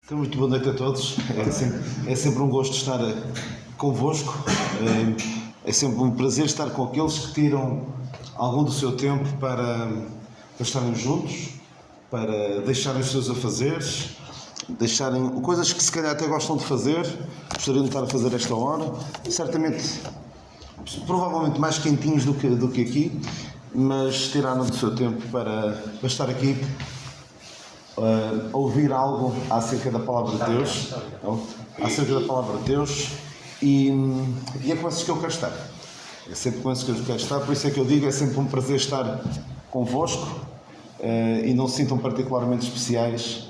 Então, muito boa noite a todos. É sempre um gosto estar convosco. É sempre um prazer estar com aqueles que tiram algum do seu tempo para estarem juntos, para deixarem os seus afazeres, deixarem coisas que se calhar até gostam de fazer, gostariam de estar a fazer esta hora, certamente, provavelmente mais quentinhos do que aqui, mas tiraram do seu tempo para estar aqui ouvir algo acerca da Palavra de Deus, e é com esses que eu quero estar. É sempre com esses que eu quero estar, por isso é que eu digo, é sempre um prazer estar convosco, e não se sintam particularmente especiais,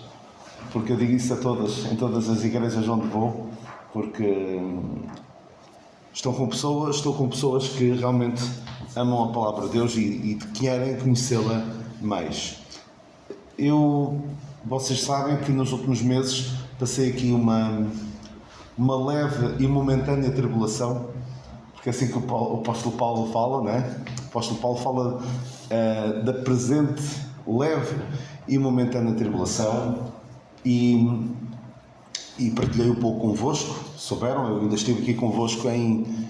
porque eu digo isso a todas, em todas as igrejas onde vou, porque estou com pessoas que realmente amam a Palavra de Deus e querem conhecê-la mais. Vocês sabem que nos últimos meses passei aqui uma leve e momentânea tribulação, porque é assim que o apóstolo Paulo fala, não é? O apóstolo Paulo fala da presente leve e momentânea tribulação, e partilhei um pouco convosco, souberam, eu ainda estive aqui convosco em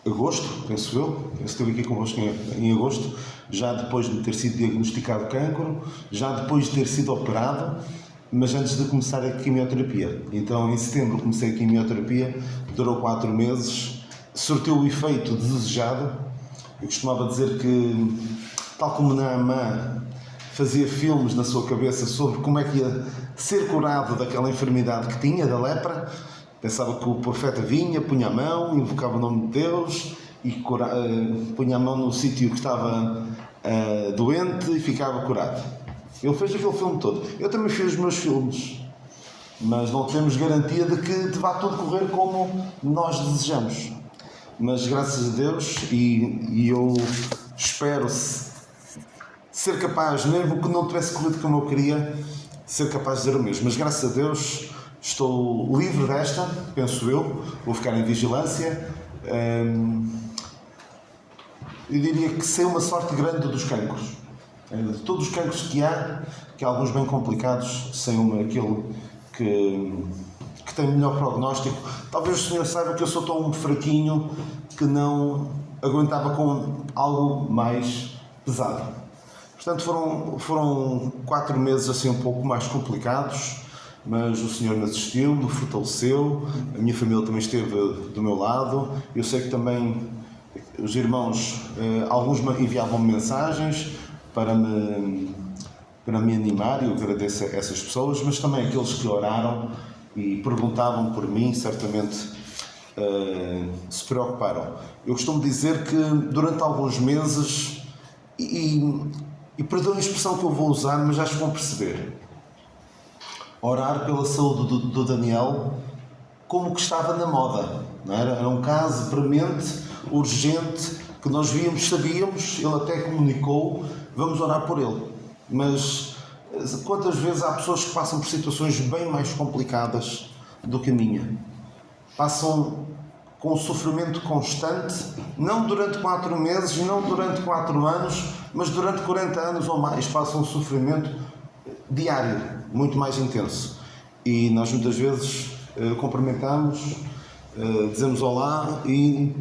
agosto, penso eu, estive aqui convosco em agosto, já depois de ter sido diagnosticado cancro, já depois de ter sido operado, mas antes de começar a quimioterapia. Então em setembro comecei a quimioterapia, durou 4 meses, surtiu o efeito desejado. Eu costumava dizer que, tal como Naamã fazia filmes na sua cabeça sobre como é que ia ser curado daquela enfermidade que tinha, da lepra, pensava que o profeta vinha, punha a mão, invocava o nome de Deus e punha a mão no sítio que estava doente e ficava curado. Ele fez aquele filme todo. Eu também fiz os meus filmes, mas não temos garantia de que vá tudo correr como nós desejamos. Mas graças a Deus, e eu espero ser capaz, mesmo que não tivesse corrido como eu queria, ser capaz de dizer o mesmo. Mas graças a Deus estou livre desta, penso eu, vou ficar em vigilância. Eu diria que sei uma sorte grande dos cancros. De todos os cancros que há alguns bem complicados, sei aquele que tem melhor prognóstico. Talvez o senhor saiba que eu sou tão fraquinho que não aguentava com algo mais pesado. Portanto, foram 4 meses assim um pouco mais complicados, mas o Senhor me assistiu, me fortaleceu, a minha família também esteve do meu lado. Eu sei que também os irmãos, alguns enviavam mensagens para me animar, e eu agradeço a essas pessoas, mas também aqueles que oraram e perguntavam por mim, certamente se preocuparam. Eu costumo dizer que durante alguns meses, e perdoem a expressão que eu vou usar, mas acho que vão perceber, orar pela saúde do Daniel como que estava na moda, não era? Era um caso premente, urgente, que nós sabíamos, ele até comunicou, vamos orar por ele. Mas quantas vezes há pessoas que passam por situações bem mais complicadas do que a minha? Passam com um sofrimento constante, não durante 4 meses, não durante 4 anos, mas durante 40 anos ou mais, passam um sofrimento diário, muito mais intenso. E nós muitas vezes cumprimentamos, dizemos olá e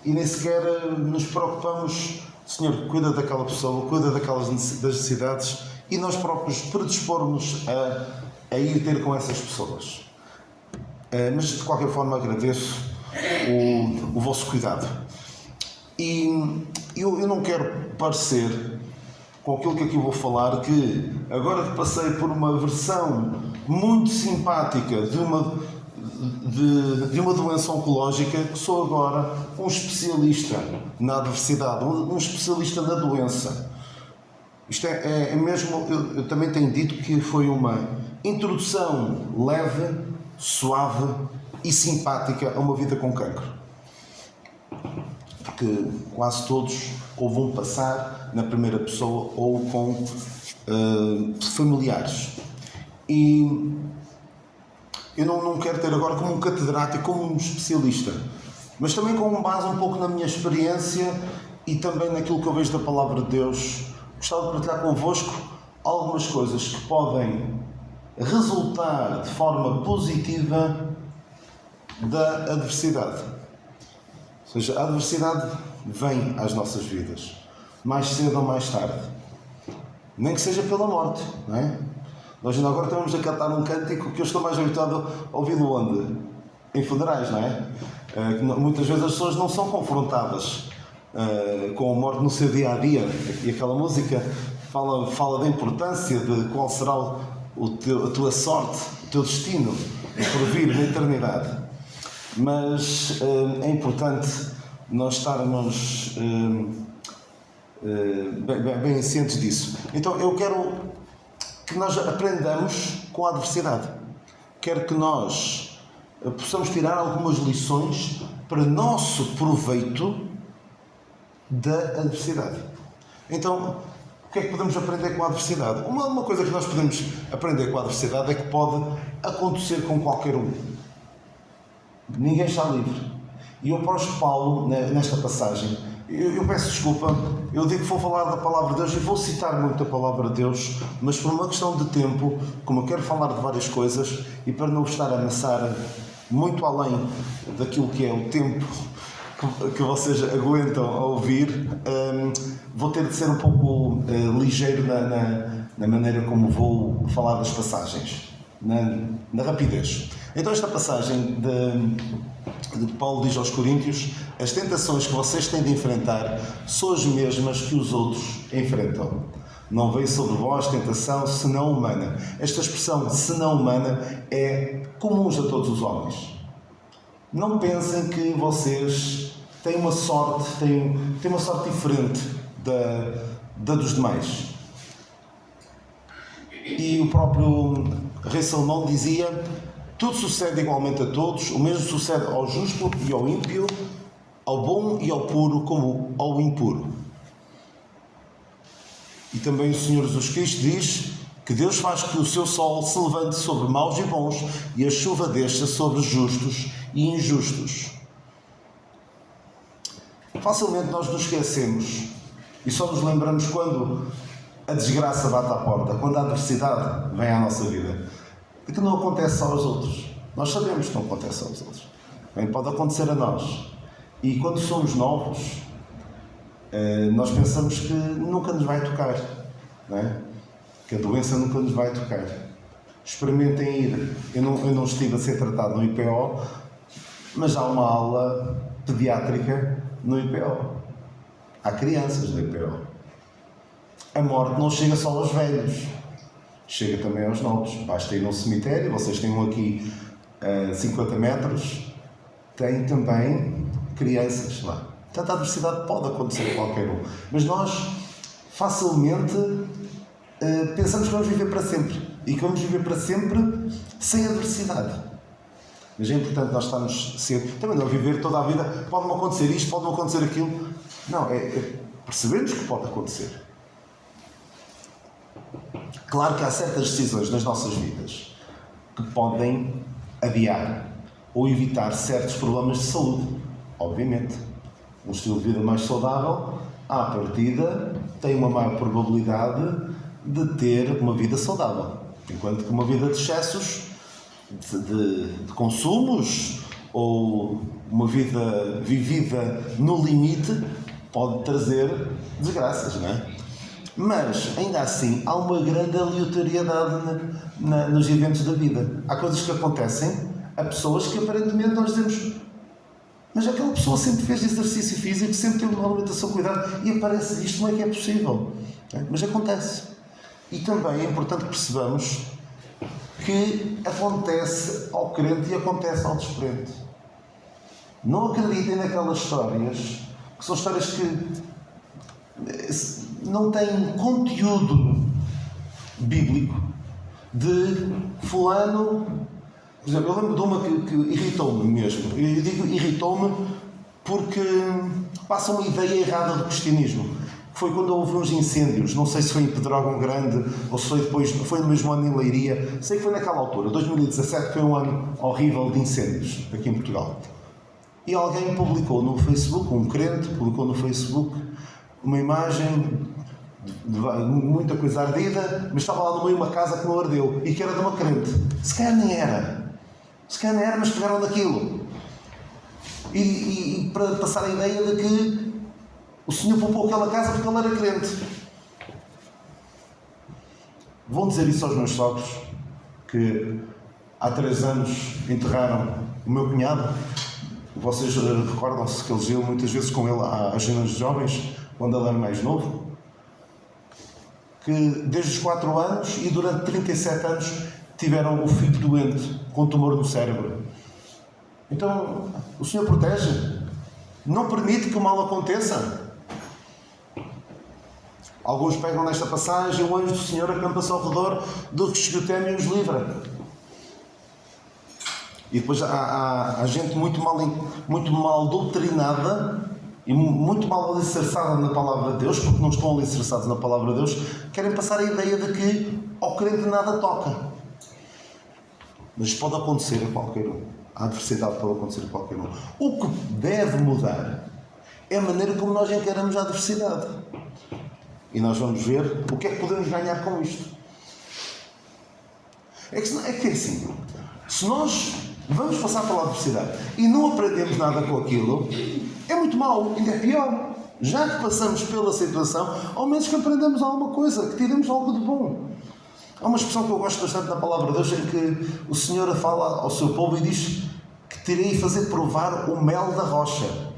nem sequer nos preocupamos. Senhor, cuida daquela pessoa, cuida das necessidades, e nós próprios predispormos a ir ter com essas pessoas. Mas de qualquer forma agradeço o vosso cuidado. E eu não quero parecer, com aquilo que aqui vou falar, que agora que passei por uma versão muito simpática de uma doença oncológica, que sou agora um especialista na adversidade, um especialista na doença. Isto é mesmo, eu também tenho dito que foi uma introdução leve, suave e simpática a uma vida com cancro. Porque quase todos ou vão passar na primeira pessoa ou com familiares. E eu não quero ter agora como um catedrático, como um especialista, mas também com base um pouco na minha experiência e também naquilo que eu vejo da Palavra de Deus. Gostava de partilhar convosco algumas coisas que podem resultar de forma positiva da adversidade. Ou seja, a adversidade vem às nossas vidas, mais cedo ou mais tarde. Nem que seja pela morte, não é? Nós ainda agora estamos a cantar um cântico que eu estou mais habituado a ouvir de onde? Em funerais, não é? Muitas vezes as pessoas não são confrontadas com a morte no seu dia-a-dia. E aquela música fala da importância de qual será a tua sorte, o teu destino por vir na eternidade. Mas é importante nós estarmos bem cientes disso. Então eu quero que nós aprendamos com a adversidade. Quero que nós possamos tirar algumas lições para nosso proveito da adversidade. Então, o que é que podemos aprender com a adversidade? Uma coisa que nós podemos aprender com a adversidade é que pode acontecer com qualquer um. Ninguém está livre. E o apóstolo Paulo, nesta passagem, eu peço desculpa, eu digo que vou falar da palavra de Deus e vou citar muito a palavra de Deus, mas por uma questão de tempo, como eu quero falar de várias coisas e para não estar a amassar muito além daquilo que é o tempo que vocês aguentam a ouvir, vou ter de ser um pouco ligeiro na maneira como vou falar das passagens, na rapidez. Então esta passagem de Paulo diz aos Coríntios: as tentações que vocês têm de enfrentar são as mesmas que os outros enfrentam. Não veio sobre vós tentação senão humana. Esta expressão senão humana é comum a todos os homens. Não pensem que vocês têm uma sorte, têm uma sorte diferente da dos demais. E o próprio rei Salomão dizia: tudo sucede igualmente a todos, o mesmo sucede ao justo e ao ímpio, ao bom e ao puro como ao impuro. E também o Senhor Jesus Cristo diz que Deus faz que o seu sol se levante sobre maus e bons e a chuva desça sobre justos e injustos. Facilmente nós nos esquecemos e só nos lembramos quando a desgraça bate à porta, quando a adversidade vem à nossa vida. E que não acontece só aos outros. Nós sabemos que não acontece aos outros. Bem, pode acontecer a nós. E quando somos novos, nós pensamos que nunca nos vai tocar. Não é? Que a doença nunca nos vai tocar. Experimentem ir. Eu não estive a ser tratado no IPO, mas há uma aula pediátrica no IPO. Há crianças no IPO. A morte não chega só aos velhos. Chega também aos novos. Basta ir num cemitério, vocês têm um aqui a 50 metros, tem também crianças lá. Portanto, a adversidade pode acontecer a qualquer um. Mas nós facilmente pensamos que vamos viver para sempre. E que vamos viver para sempre sem adversidade. Mas é importante nós estarmos sempre... Também não viver toda a vida, pode-me acontecer isto, pode-me acontecer aquilo. Não, percebemos que pode acontecer. Claro que há certas decisões nas nossas vidas que podem adiar ou evitar certos problemas de saúde. Obviamente, um estilo de vida mais saudável, à partida, tem uma maior probabilidade de ter uma vida saudável. Enquanto que uma vida de excessos, de consumos, ou uma vida vivida no limite, pode trazer desgraças, não é? Mas, ainda assim, há uma grande aleatoriedade nos eventos da vida. Há coisas que acontecem a pessoas que aparentemente nós dizemos: mas aquela pessoa sempre fez exercício físico, sempre teve uma alimentação cuidada e aparece isto, como é que é possível? Mas acontece. E também é importante que percebamos que acontece ao crente e acontece ao descrente. Não acreditem naquelas histórias, que são histórias que não têm conteúdo bíblico, de fulano. Por exemplo, eu lembro de uma que irritou-me mesmo. Eu digo irritou-me porque passa uma ideia errada do cristianismo. Foi quando houve uns incêndios, não sei se foi em Pedrógão Grande ou se foi depois, foi no mesmo ano em Leiria, sei que foi naquela altura, 2017, foi um ano horrível de incêndios aqui em Portugal. E alguém publicou no Facebook, um crente publicou no Facebook, uma imagem muita coisa ardida, mas estava lá no meio uma casa que não ardeu e que era de uma crente. Se calhar nem era, mas pegaram daquilo. E para passar a ideia de que o Senhor poupou aquela casa porque ele era crente. Vão dizer isso aos meus sogros, que há 3 anos enterraram o meu cunhado. Vocês recordam-se que eles iam muitas vezes com ele às cenas de jovens, quando ele era mais novo? Que desde os 4 anos e durante 37 anos tiveram o filho doente, com tumor no cérebro. Então, o Senhor protege, não permite que o mal aconteça. Alguns pegam nesta passagem: o anjo do Senhor acampa-se ao redor dos que o temem e os livra. E depois há gente muito mal doutrinada e muito mal alicerçada na palavra de Deus, porque não estão alicerçados na palavra de Deus, querem passar a ideia de que ao crente nada toca. Mas pode acontecer a qualquer um. A adversidade pode acontecer a qualquer um. O que deve mudar é a maneira como nós encaramos a adversidade. E nós vamos ver o que é que podemos ganhar com isto. É que é assim, se nós vamos passar pela adversidade e não aprendemos nada com aquilo, é muito mau, ainda é pior. Já que passamos pela situação, ao menos que aprendamos alguma coisa, que tiremos algo de bom. Há uma expressão que eu gosto bastante na palavra de Deus, em que o Senhor fala ao seu povo e diz que terei fazer provar o mel da rocha.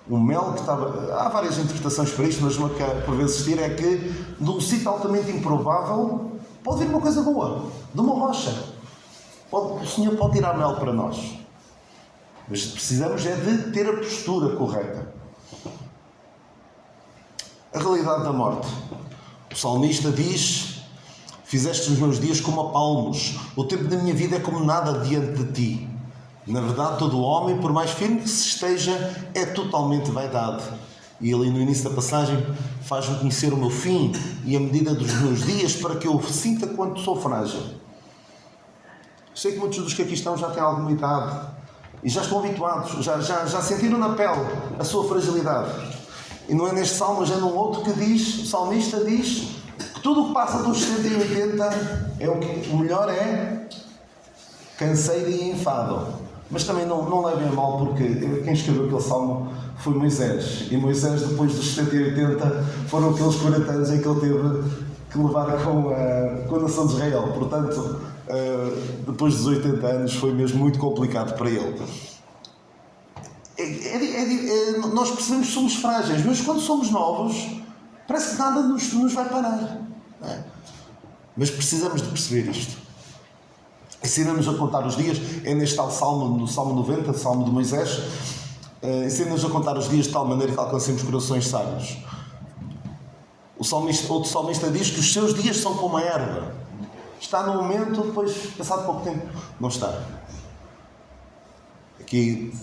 O mel que estava... Há várias interpretações para isto, mas uma que por vezes tira é que de um sítio altamente improvável pode vir uma coisa boa, de uma rocha. O Senhor pode tirar mel para nós. Mas precisamos é de ter a postura correta. A realidade da morte. O salmista diz: fizeste os meus dias como a palmos, o tempo da minha vida é como nada diante de ti. Na verdade, todo o homem, por mais firme que se esteja, é totalmente vaidade. E ali no início da passagem faz-me conhecer o meu fim e a medida dos meus dias, para que eu sinta quanto sou frágil. Sei que muitos dos que aqui estão já têm alguma idade e já estão habituados, já sentiram na pele a sua fragilidade. E não é neste salmo, mas é num outro que diz, o salmista diz, que tudo o que passa dos 70 e 80 o melhor é canseiro e enfado. Mas também não levem a mal, porque quem escreveu aquele salmo foi Moisés. E Moisés, depois dos 70 e 80, foram aqueles 40 anos em que ele teve que levar com a nação de Israel. Portanto, depois dos 80 anos foi mesmo muito complicado para ele. Nós percebemos que somos frágeis, mas quando somos novos, parece que nada nos vai parar. Não é? Mas precisamos de perceber isto. Ensina-nos a contar os dias, é neste tal salmo, no Salmo 90, Salmo de Moisés, ensina-nos a contar os dias de tal maneira que alcancemos corações sábios. Outro salmista diz que os seus dias são como a erva. Está no momento, depois, passado pouco tempo, não está. Aqui,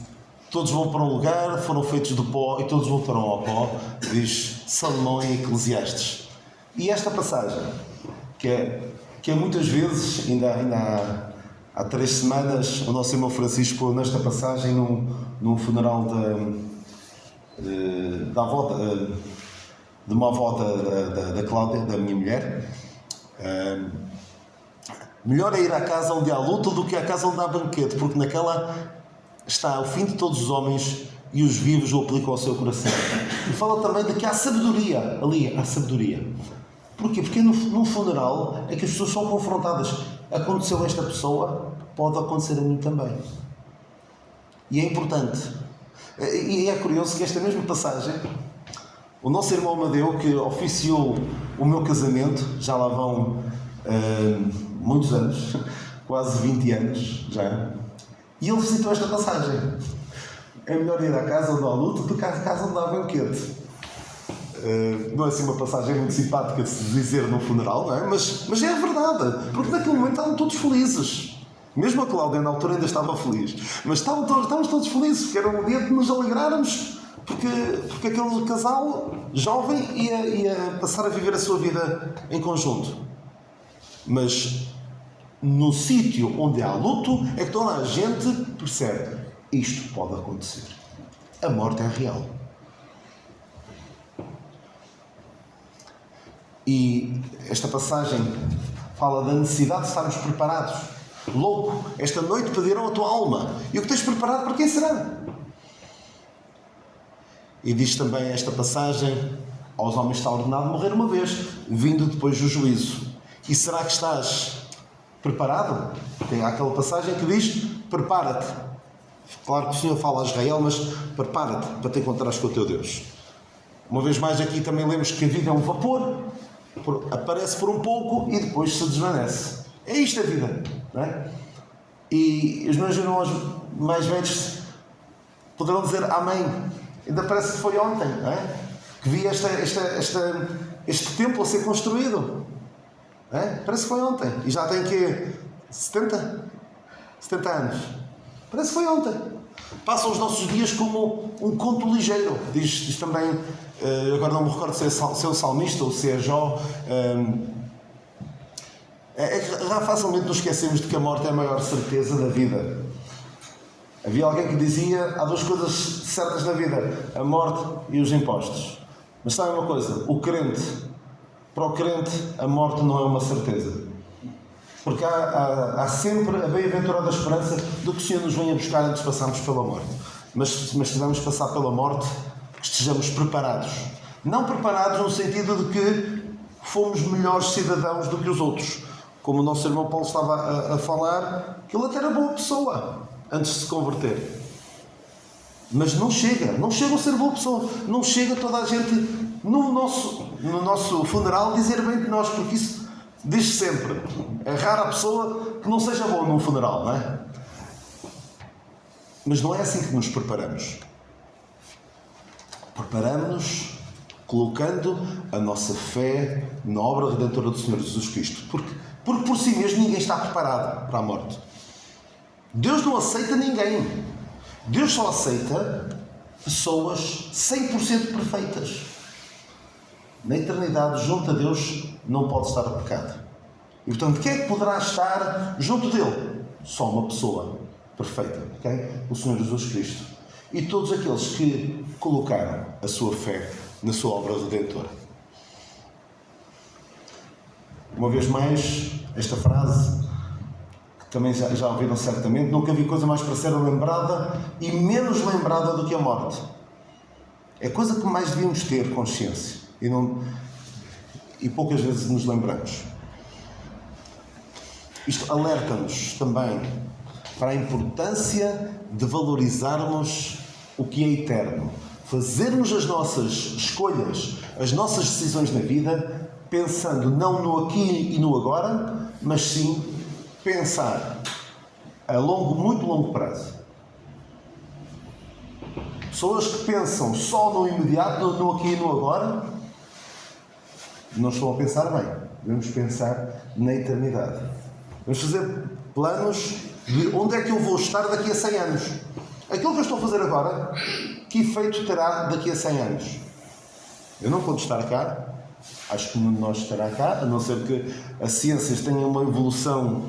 todos vão para um lugar, foram feitos de pó e todos voltarão ao pó, diz Salomão em Eclesiastes. E esta passagem, que é muitas vezes, ainda há 3 semanas, o nosso irmão Francisco pôs nesta passagem num funeral de uma avó da Cláudia, da minha mulher. Melhor é ir à casa onde há luto do que à casa onde há banquete, porque naquela está o fim de todos os homens e os vivos o aplicam ao seu coração. E fala também de que há sabedoria, ali há sabedoria. Porquê? Porque num funeral é que as pessoas são confrontadas. Aconteceu a esta pessoa, pode acontecer a mim também. E é importante. E é curioso que esta mesma passagem, o nosso irmão Amadeu, que oficiou o meu casamento, já lá vão muitos anos, quase 20 anos já, e ele citou esta passagem. É melhor ir à casa onde há luto do que à casa onde há banquete. Não é assim uma passagem muito simpática de se dizer num funeral, não é? Mas é verdade, porque naquele momento estavam todos felizes. Mesmo a Cláudia na altura ainda estava feliz, mas estávamos todos felizes, porque era um dia de nos alegrarmos, porque aquele casal jovem ia passar a viver a sua vida em conjunto. Mas no sítio onde há luto é que toda a gente percebe: isto pode acontecer. A morte é real. E esta passagem fala da necessidade de estarmos preparados. Louco, esta noite pediram a tua alma. E o que tens preparado para quem será? E diz também esta passagem: aos homens está ordenado morrer uma vez, vindo depois do juízo. E será que estás preparado? Tem aquela passagem que diz: prepara-te. Claro que o Senhor fala a Israel, mas prepara-te para te encontrares com o teu Deus. Uma vez mais aqui também lemos que a vida é um vapor, aparece por um pouco e depois se desvanece. É isto a vida, não é? E os meus irmãos mais velhos poderão dizer amém. Ainda parece que foi ontem, não é? Que vi este templo a ser construído. Não é? Parece que foi ontem. E já tem que 70 anos. Parece que foi ontem. Passam os nossos dias como um conto ligeiro. Diz também, agora não me recordo se é o salmista ou se é Jó. É que já facilmente nos esquecemos de que a morte é a maior certeza da vida. Havia alguém que dizia: há duas coisas certas na vida, a morte e os impostos. Mas sabe uma coisa? Para o crente, a morte não é uma certeza. Porque há sempre a bem-aventurada esperança de que o Senhor nos venha buscar antes de passarmos pela morte. Mas se vamos passar pela morte, que estejamos preparados. Não preparados no sentido de que fomos melhores cidadãos do que os outros. Como o nosso irmão Paulo estava a falar, que ele até era boa pessoa antes de se converter. Mas não chega a ser boa pessoa. Não chega toda a gente no nosso funeral dizer bem de nós, porque isso diz sempre. É rara a pessoa que não seja boa num funeral, não é? Mas não é assim que nos preparamos. Preparamos-nos colocando a nossa fé na obra redentora do Senhor Jesus Cristo. Porque por si mesmo ninguém está preparado para a morte. Deus não aceita ninguém. Deus só aceita pessoas 100% perfeitas. Na eternidade, junto a Deus, não pode estar pecado. E, portanto, quem é que poderá estar junto dele? Só uma pessoa perfeita, ok? O Senhor Jesus Cristo. E todos aqueles que colocaram a sua fé na sua obra redentora. Uma vez mais, esta frase, que também já ouviram certamente: nunca vi coisa mais para ser lembrada e menos lembrada do que a morte. É a coisa que mais devíamos ter consciência. E poucas vezes nos lembramos. Isto alerta-nos também para a importância de valorizarmos o que é eterno. Fazermos as nossas escolhas, as nossas decisões na vida, pensando não no aqui e no agora, mas sim pensar a muito longo prazo. Pessoas que pensam só no imediato, no aqui e no agora, não estão a pensar bem. Devemos pensar na eternidade. Vamos fazer planos de onde é que eu vou estar daqui a 100 anos. Aquilo que eu estou a fazer agora, que efeito terá daqui a 100 anos? Eu não vou estar cá. Acho que nenhum de nós estará cá, a não ser que a ciência tenha uma evolução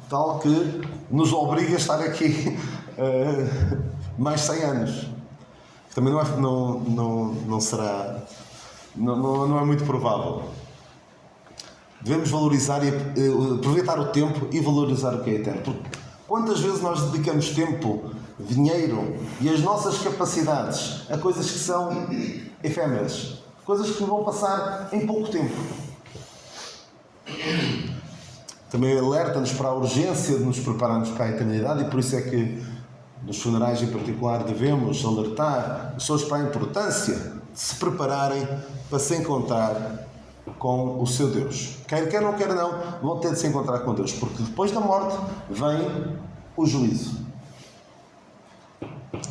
tal que nos obriga a estar aqui mais 100 anos. Também não será... Não é muito provável. Devemos valorizar e aproveitar o tempo e valorizar o que é eterno. Porque quantas vezes nós dedicamos tempo, dinheiro e as nossas capacidades a coisas que são efêmeras, coisas que vão passar em pouco tempo. Também alerta-nos para a urgência de nos prepararmos para a eternidade, e por isso é que nos funerais em particular devemos alertar pessoas para a importância de se prepararem para se encontrar com o seu Deus. Quer não, quer não, vão ter de se encontrar com Deus, porque depois da morte vem o juízo.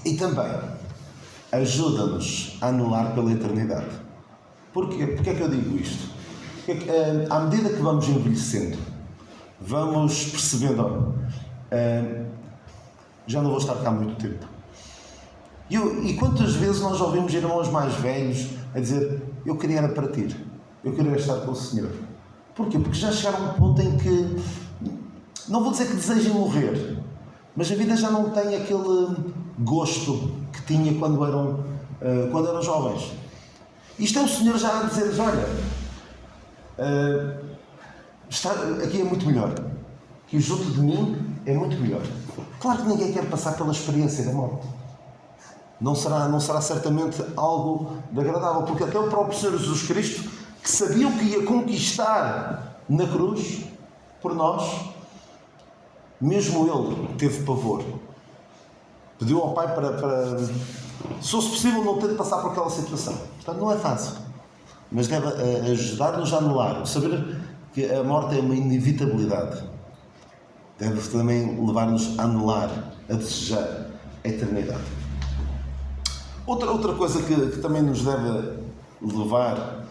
E também ajuda-nos a anular pela eternidade. Porquê? Porquê é que eu digo isto? Porque, à medida que vamos envelhecendo, vamos percebendo, já não vou estar cá há muito tempo. E quantas vezes nós ouvimos irmãos mais velhos a dizer: eu queria era partir, eu queria estar com o Senhor. Porquê? Porque já chegaram a um ponto em que, não vou dizer que desejem morrer, mas a vida já não tem aquele gosto que tinha quando eram jovens. Isto é o Senhor já a dizer-lhes: olha, aqui é muito melhor. Que junto de mim é muito melhor. Claro que ninguém quer passar pela experiência da morte. Não será certamente algo de agradável, porque até o próprio Senhor Jesus Cristo, que sabia o que ia conquistar na cruz, por nós, mesmo ele teve pavor. Pediu ao Pai para se fosse possível, não ter de passar por aquela situação. Portanto, não é fácil. Mas deve ajudar-nos a anular. Saber que a morte é uma inevitabilidade. Deve também levar-nos a anular, a desejar a eternidade. Outra coisa que também nos deve levar,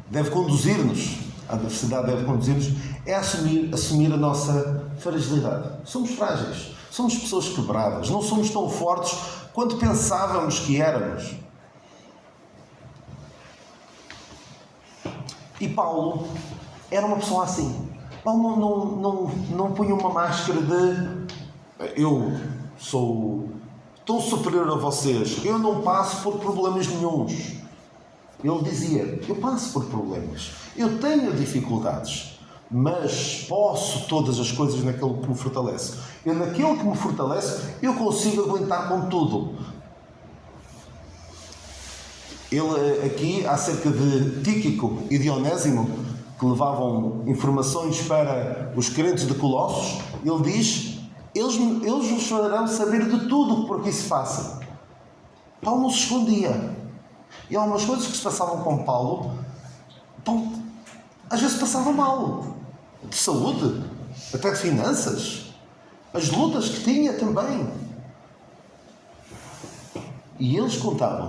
deve conduzir-nos, a adversidade deve conduzir-nos, é assumir a nossa fragilidade. Somos frágeis, somos pessoas quebradas, não somos tão fortes quanto pensávamos que éramos. E Paulo era uma pessoa assim. Paulo não punha uma máscara de eu sou tão superior a vocês, eu não passo por problemas nenhuns. Ele dizia, eu passo por problemas, eu tenho dificuldades, mas posso todas as coisas naquele que me fortalece. Eu, naquele que me fortalece, eu consigo aguentar com tudo. Ele aqui, acerca de Tíquico e Dionésimo, que levavam informações para os crentes de Colossos, ele diz, eles vos farão saber de tudo o que por aqui se passa. Paulo não se escondia. E algumas coisas que se passavam com Paulo, às vezes passavam mal. De saúde, até de finanças. As lutas que tinha também. E eles contavam.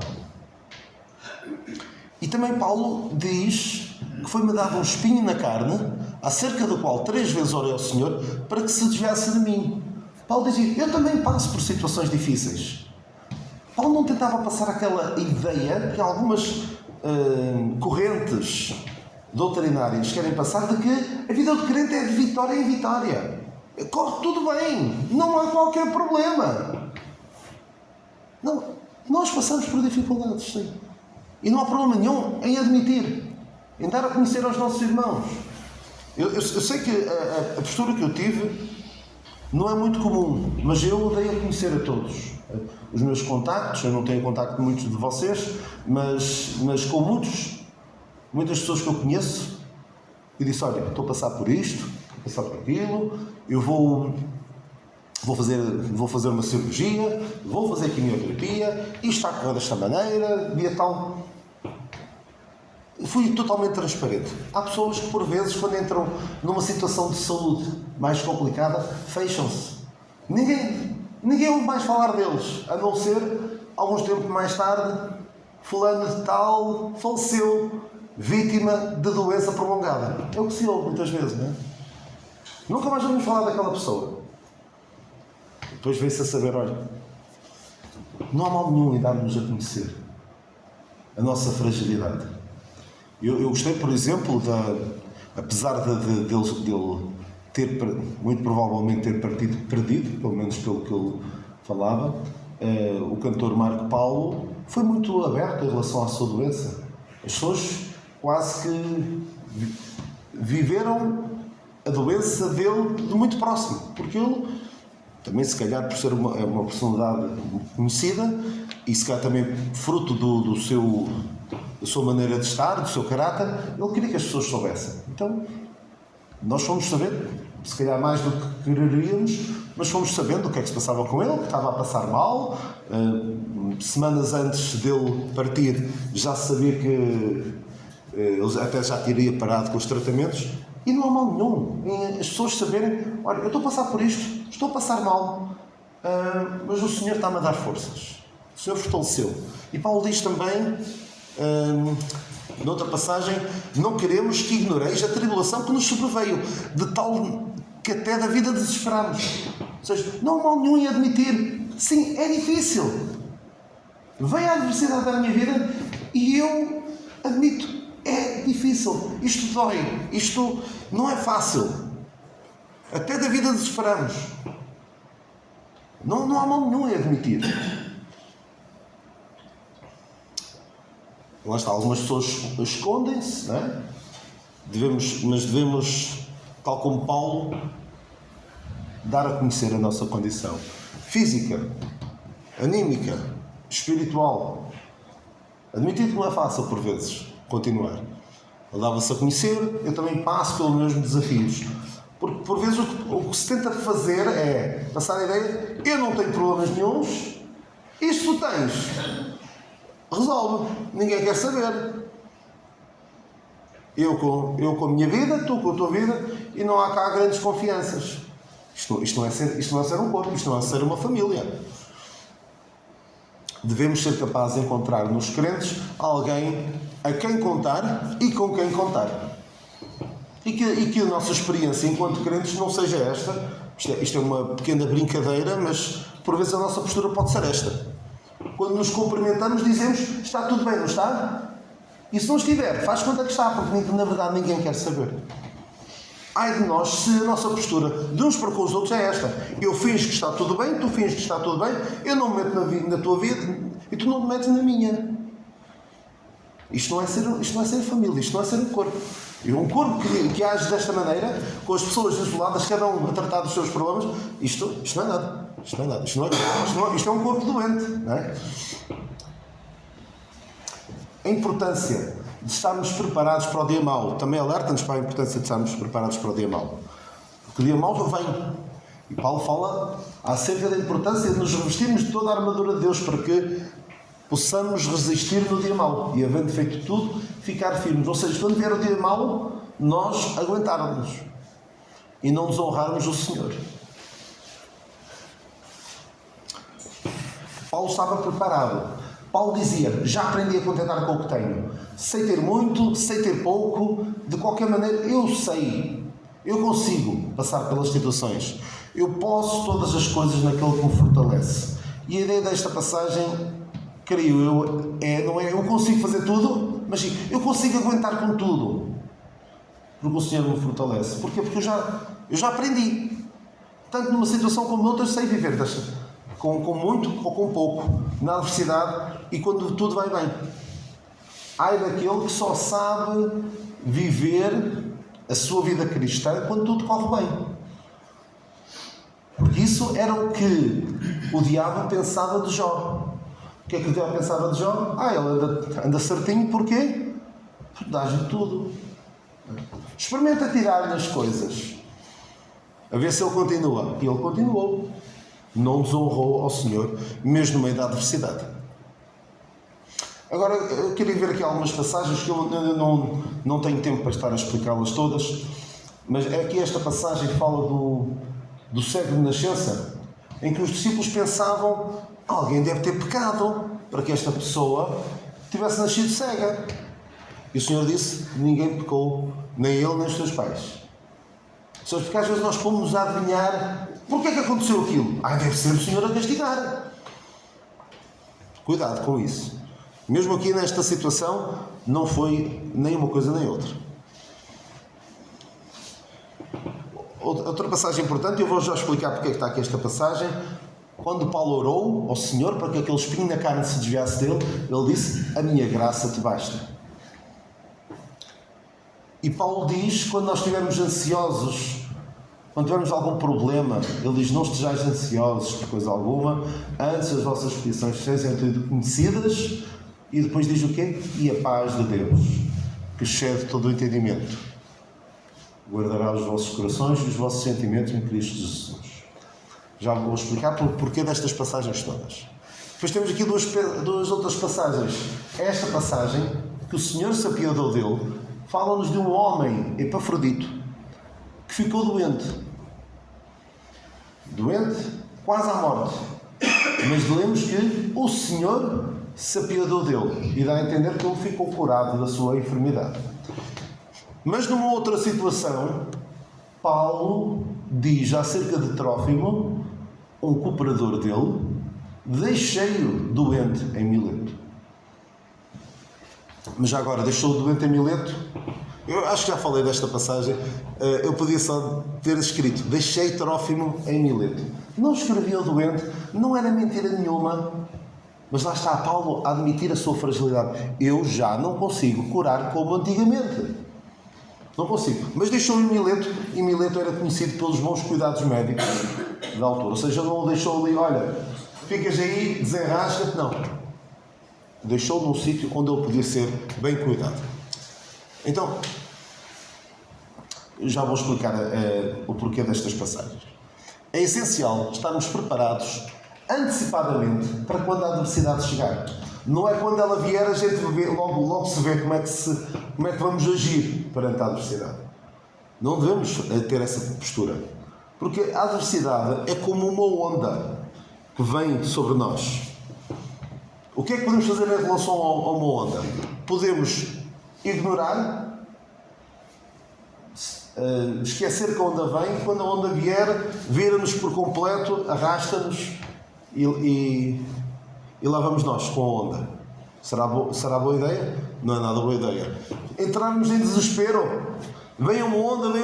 E também Paulo diz que foi-me dado um espinho na carne, acerca do qual 3 vezes orei ao Senhor, para que se desviasse de mim. Paulo dizia, eu também passo por situações difíceis. Paulo não tentava passar aquela ideia que algumas correntes doutrinárias querem passar, de que a vida do crente é de vitória em vitória. Corre tudo bem, não há qualquer problema. Não, nós passamos por dificuldades, sim. E não há problema nenhum em admitir, em dar a conhecer aos nossos irmãos. Eu sei que a postura que eu tive não é muito comum, mas eu dei a conhecer a todos. Os meus contactos, eu não tenho contacto com muitos de vocês, mas com muitas pessoas que eu conheço, eu disse, olha, estou a passar por isto, estou a passar por aquilo, eu vou fazer uma cirurgia, vou fazer quimioterapia, isto está a correr desta maneira, dia tal. Fui totalmente transparente. Há pessoas que, por vezes, quando entram numa situação de saúde mais complicada, fecham-se. Ninguém ouve mais falar deles, a não ser, alguns tempos mais tarde, fulano de tal faleceu, vítima de doença prolongada. É o que se ouve muitas vezes, não é? Nunca mais ouvimos falar daquela pessoa. Depois vem-se a saber, olha, não há mal nenhum em dar-nos a conhecer a nossa fragilidade. Eu gostei, por exemplo, apesar dele ter, muito provavelmente, ter perdido, pelo menos pelo que ele falava, o cantor Marco Paulo foi muito aberto em relação à sua doença. As pessoas quase que viveram a doença dele de muito próximo, porque ele, também se calhar por ser uma personalidade conhecida, e se calhar também fruto da sua maneira de estar, do seu caráter, ele queria que as pessoas soubessem. Então, nós fomos saber, se calhar mais do que quereríamos, mas fomos sabendo o que é que se passava com ele, que estava a passar mal. Semanas antes dele partir, já se sabia que ele até já teria parado com os tratamentos, e não há mal nenhum em as pessoas saberem, olha, eu estou a passar por isto, estou a passar mal, mas o Senhor está-me a dar forças. O Senhor fortaleceu. E Paulo diz também, noutra passagem, não queremos que ignoreis a tribulação que nos sobreveio, de tal que até da vida desesperamos. Ou seja, não há mal nenhum em admitir, sim, é difícil. Veio a adversidade da minha vida e eu admito, é difícil, isto dói, isto não é fácil. Até da vida desesperamos. Não há mal nenhum em admitir. Lá está, algumas pessoas escondem-se, não é? Devemos, tal como Paulo, dar a conhecer a nossa condição física, anímica, espiritual. Admitir que não é fácil por vezes continuar. Ele dava-se a conhecer, eu também passo pelos mesmos desafios. Porque por vezes o que se tenta fazer é passar a ideia: eu não tenho problemas nenhuns, isto tu tens, resolve, ninguém quer saber. Eu com a minha vida, tu com a tua vida, e não há cá grandes confianças. Isto não é ser um corpo, isto não é ser uma família. Devemos ser capazes de encontrar nos crentes alguém a quem contar e com quem contar. E que a nossa experiência enquanto crentes não seja esta. Isto é uma pequena brincadeira, mas por vezes a nossa postura pode ser esta. Quando nos cumprimentamos dizemos: está tudo bem, não está? E se não estiver, faz conta que está, porque na verdade ninguém quer saber. Ai de nós se a nossa postura de uns para com os outros é esta: eu finjo que está tudo bem, tu finges que está tudo bem, eu não me meto na tua vida e tu não te metes na minha. Isto não é ser família, isto não é ser um corpo. E um corpo que age desta maneira, com as pessoas isoladas, cada um a tratar dos seus problemas, isto não é nada. Isto é um corpo doente, não é? A importância de estarmos preparados para o dia mau também alerta-nos para a importância de estarmos preparados para o dia mau. Porque o dia mau vem. E Paulo fala acerca da importância de nos revestirmos de toda a armadura de Deus para que possamos resistir no dia mau. E, havendo feito tudo, ficar firmes. Ou seja, quando vier o dia mau, nós aguentarmos e não desonrarmos o Senhor. Paulo estava preparado. Paulo dizia: já aprendi a contentar com o que tenho. Sei ter muito, sei ter pouco. De qualquer maneira, eu consigo passar pelas situações. Eu posso todas as coisas naquele que me fortalece. E a ideia desta passagem, creio eu, não é eu consigo fazer tudo, mas sim, eu consigo aguentar com tudo. Porque o Senhor me fortalece. Porquê? Porque eu já aprendi. Tanto numa situação como noutra, eu sei viver com muito ou com pouco, na adversidade e quando tudo vai bem. Ai daquele que só sabe viver a sua vida cristã quando tudo corre bem. Porque isso era o que o diabo pensava de Jó. O que é que o diabo pensava de Jó? Ele anda certinho, porquê? Porque dás-lhe tudo. Experimenta tirar-lhe as coisas, a ver se ele continua. E ele continuou. Não desonrou ao Senhor, mesmo no meio da adversidade. Agora, eu queria ver aqui algumas passagens que eu não tenho tempo para estar a explicá-las todas, mas é aqui esta passagem que fala do cego de nascença, em que os discípulos pensavam: alguém deve ter pecado para que esta pessoa tivesse nascido cega. E o Senhor disse: ninguém pecou, nem ele nem os seus pais. Porque às vezes nós pomos a adivinhar porque é que aconteceu aquilo. Deve ser o Senhor a castigar. Cuidado com isso. Mesmo aqui nesta situação, não foi nem uma coisa nem outra. Outra passagem importante, eu vou já explicar porque é que está aqui esta passagem. Quando Paulo orou ao Senhor para que aquele espinho na carne se desviasse dele, ele disse: a minha graça te basta. E Paulo diz, quando nós estivermos ansiosos, quando tivermos algum problema, ele diz: não estejais ansiosos por coisa alguma, antes as vossas petições sejam conhecidas. E depois diz o quê? E a paz de Deus, que excede todo o entendimento, guardará os vossos corações e os vossos sentimentos em Cristo Jesus. Já vou explicar o porquê destas passagens todas. Depois temos aqui duas outras passagens. Esta passagem, que o Senhor se apiadou dele, fala-nos de um homem, Epafrodito, que ficou doente, quase à morte, mas lemos que o Senhor se apiadou dele, e dá a entender que ele ficou curado da sua enfermidade. Mas numa outra situação, Paulo diz acerca de Trófimo, um cooperador dele, deixei-o doente em Mileto. Mas já agora, deixou-o doente em Mileto? Eu acho que já falei desta passagem. Eu podia só ter escrito: deixei Trófimo em Mileto. Não escrevia o doente, não era mentira nenhuma. Mas lá está Paulo a admitir a sua fragilidade. Eu já não consigo curar como antigamente. Não consigo. Mas deixou em Mileto, e Mileto era conhecido pelos bons cuidados médicos da altura. Ou seja, não o deixou ali, olha, ficas aí, desenrasca-te, não. Deixou-o num sítio onde ele podia ser bem cuidado. Então, já vou explicar o porquê destas passagens. É essencial estarmos preparados antecipadamente para quando a adversidade chegar. Não é quando ela vier a gente vê, logo se vê como é que vamos agir perante a adversidade. Não devemos ter essa postura. Porque a adversidade é como uma onda que vem sobre nós. O que é que podemos fazer em relação a uma onda? Podemos ignorar, esquecer que a onda vem, quando a onda vier, vira-nos por completo, arrasta-nos e lá vamos nós com a onda. Será boa ideia? Não é nada boa ideia. Entrarmos em desespero. Vem uma onda,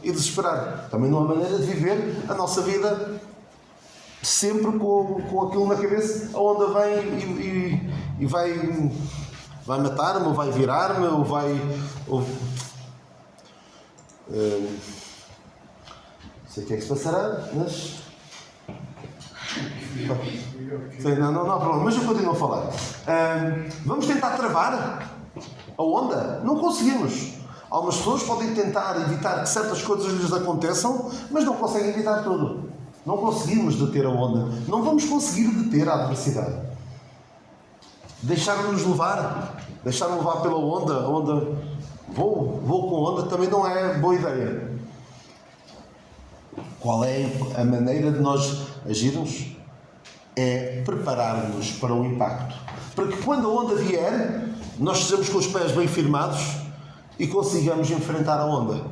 e desesperar. Também não há maneira de viver a nossa vida sempre com aquilo na cabeça. A onda vem e vai matar-me, ou vai virar-me, ou vai... não sei o que é que se passará, mas... Não há problema, mas eu continuo a falar. Vamos tentar travar a onda? Não conseguimos. Algumas pessoas podem tentar evitar que certas coisas lhes aconteçam, mas não conseguem evitar tudo. Não conseguimos deter a onda. Não vamos conseguir deter a adversidade. Deixar-nos levar pela onda. A onda, vou com a onda, também não é boa ideia. Qual é a maneira de nós agirmos? É preparar-nos para o impacto. Para que quando a onda vier, nós estejamos com os pés bem firmados e consigamos enfrentar a onda.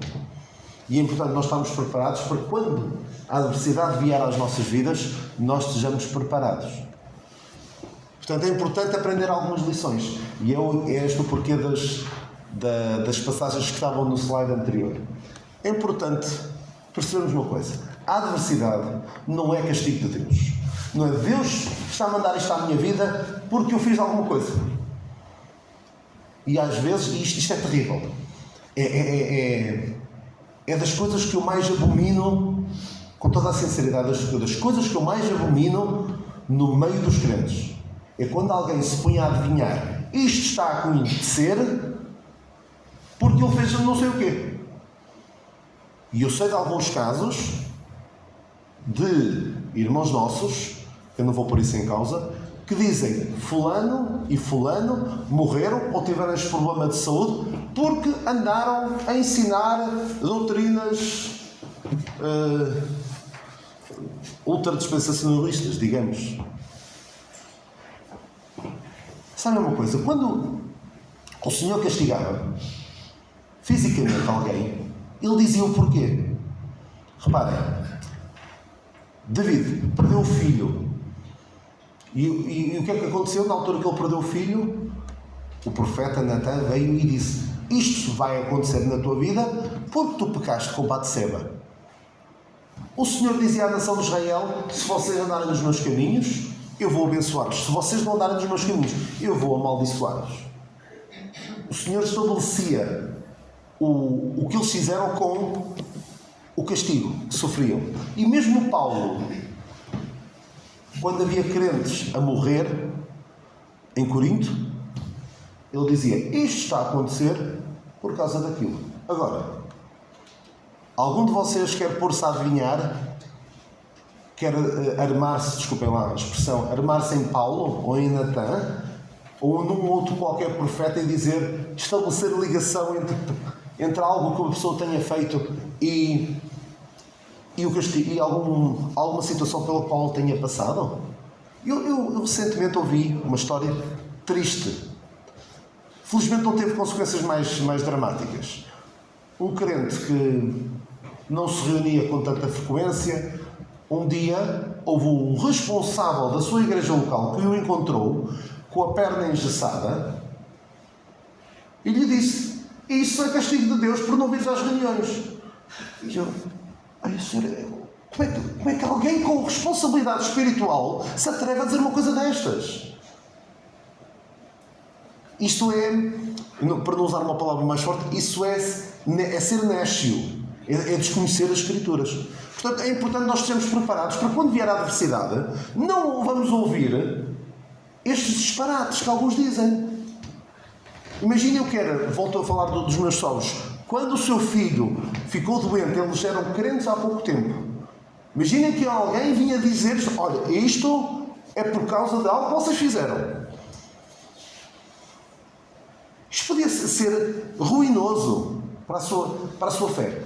E é importante nós estarmos preparados para que quando a adversidade vier às nossas vidas, nós estejamos preparados. Portanto, é importante aprender algumas lições. E é este o porquê das passagens que estavam no slide anterior. É importante percebermos uma coisa. A adversidade não é castigo de Deus. Não é Deus que está a mandar isto à minha vida porque eu fiz alguma coisa. E às vezes, isto é terrível. É das coisas que eu mais abomino, com toda a sinceridade, das coisas que eu mais abomino no meio dos crentes. É quando alguém se põe a adivinhar, isto está a acontecer porque ele fez não sei o quê. E eu sei de alguns casos de irmãos nossos, eu não vou pôr isso em causa, que dizem fulano e fulano morreram ou tiveram este problema de saúde porque andaram a ensinar doutrinas ultradispensacionalistas, digamos. Sabe uma coisa? Quando o Senhor castigava fisicamente alguém, Ele dizia o porquê. Reparem, David perdeu o filho. E o que é que aconteceu na altura que ele perdeu o filho? O profeta Natã veio e disse: isto vai acontecer na tua vida porque tu pecaste com Batseba. O Senhor dizia à nação de Israel: se vocês andarem nos meus caminhos, eu vou abençoar-vos. Se vocês não andarem nos meus caminhos, eu vou amaldiçoar-vos. O Senhor estabelecia o que eles fizeram com o castigo que sofriam. E mesmo Paulo, quando havia crentes a morrer em Corinto, ele dizia: isto está a acontecer por causa daquilo. Agora, algum de vocês quer pôr-se a adivinhar, quer armar-se, desculpem lá a expressão, armar-se em Paulo ou em Natã ou num outro qualquer profeta e dizer, estabelecer ligação entre algo que uma pessoa tenha feito e o castigo, e alguma situação pela qual tenha passado? Eu recentemente ouvi uma história triste. Felizmente não teve consequências mais dramáticas. Um crente que não se reunia com tanta frequência, um dia houve um responsável da sua igreja local que o encontrou com a perna engessada e lhe disse: isso é castigo de Deus por não vir às reuniões. E eu: como é que alguém com responsabilidade espiritual se atreve a dizer uma coisa destas? Isto é, para não usar uma palavra mais forte, isso é ser néscio, é desconhecer as Escrituras. Portanto, é importante nós estarmos preparados para quando vier a adversidade, não vamos ouvir estes disparates que alguns dizem. Imaginem volto a falar dos meus sogros, quando o seu filho ficou doente, eles eram crentes há pouco tempo. Imaginem que alguém vinha dizer-lhes: olha, isto é por causa de algo que vocês fizeram. Isto podia ser ruinoso para a sua fé.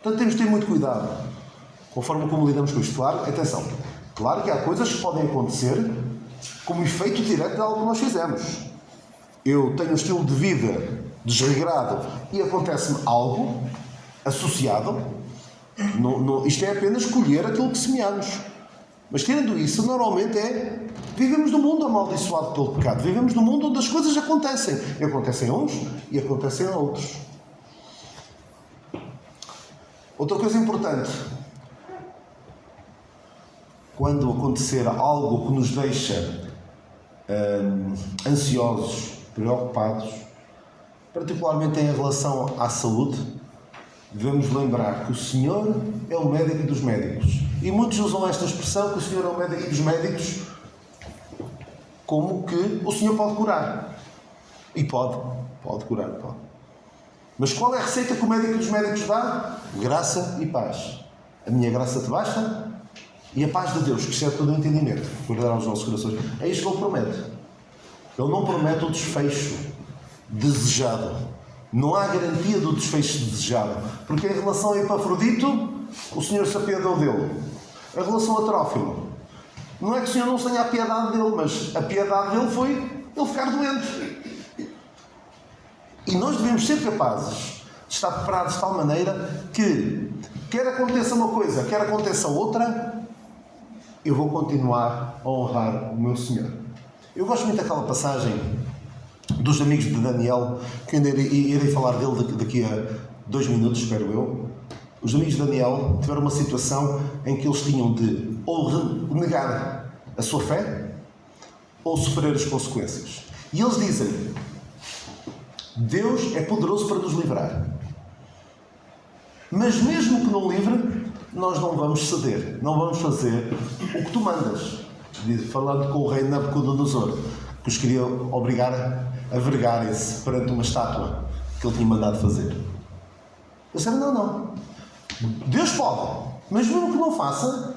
Portanto, temos de ter muito cuidado com a forma como lidamos com isto. Claro, atenção, claro que há coisas que podem acontecer como efeito direto de algo que nós fizemos. Eu tenho um estilo de vida desregrado e acontece-me algo associado. Isto é apenas colher aquilo que semeamos. Mas tendo isso, normalmente vivemos num mundo amaldiçoado pelo pecado. Vivemos num mundo onde as coisas acontecem. E acontecem a uns e acontecem a outros. Outra coisa importante. Quando acontecer algo que nos deixa ansiosos, preocupados, particularmente em relação à saúde, devemos lembrar que o Senhor é o médico dos médicos. E muitos usam esta expressão, que o Senhor é o médico dos médicos, como que o Senhor pode curar. E pode curar, pode. Mas qual é a receita que o médico dos médicos dá? Graça e paz. A minha graça te basta e a paz de Deus, que excede todo o entendimento, guardará os nossos corações. É isto que Ele promete. Ele não promete o desfecho desejado. Não há garantia do desfecho desejado. Porque em relação a Epafrodito, o Senhor se apiedou dele. Em relação a Trófimo, não é que o Senhor não tenha a piedade dele, mas a piedade dele foi ele ficar doente. E nós devemos ser capazes de estar preparados de tal maneira que, quer aconteça uma coisa, quer aconteça outra, eu vou continuar a honrar o meu Senhor. Eu gosto muito daquela passagem dos amigos de Daniel, que ainda irei falar dele daqui a 2 minutos, espero eu. Os amigos de Daniel tiveram uma situação em que eles tinham de ou negar a sua fé ou sofrer as consequências. E eles dizem: Deus é poderoso para nos livrar. Mas mesmo que não livre, nós não vamos ceder. Não vamos fazer o que tu mandas. Falando com o rei Nabucodonosor, que os queria obrigar a vergarem-se perante uma estátua que ele tinha mandado fazer. Eu disseram: não. Deus pode, mas mesmo que não faça,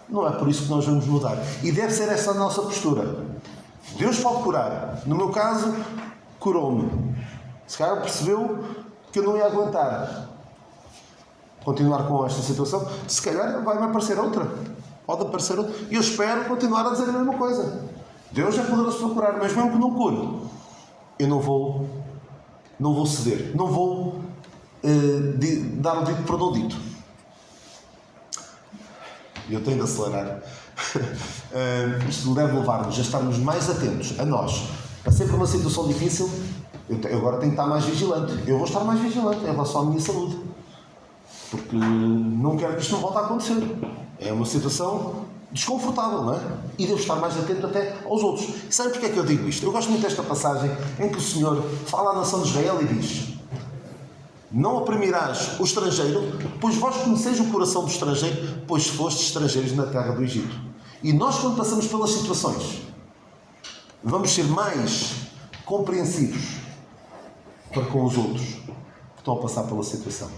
não é por isso que nós vamos mudar. E deve ser essa a nossa postura. Deus pode curar. No meu caso, curou-me. Se calhar percebeu que eu não ia aguentar continuar com esta situação. Se calhar vai-me aparecer outra. Pode aparecer outra. E eu espero continuar a dizer a mesma coisa. Deus é poderoso para curar, mas mesmo que não cure, eu não vou ceder. Não vou dar o dito por não dito. Eu tenho de acelerar. Isto deve levar-nos a estarmos mais atentos a nós. Para sempre uma situação difícil, eu agora tenho que estar mais vigilante. Eu vou estar mais vigilante em relação à minha saúde. Porque não quero que isto não volte a acontecer. É uma situação desconfortável, não é? E devo estar mais atento até aos outros. E sabe porque é que eu digo isto? Eu gosto muito desta passagem em que o Senhor fala à nação de Israel e diz: não oprimirás o estrangeiro, pois vós conheceis o coração do estrangeiro, pois fostes estrangeiros na terra do Egito. E nós, quando passamos pelas situações, vamos ser mais compreensivos para com os outros que estão a passar pela situação.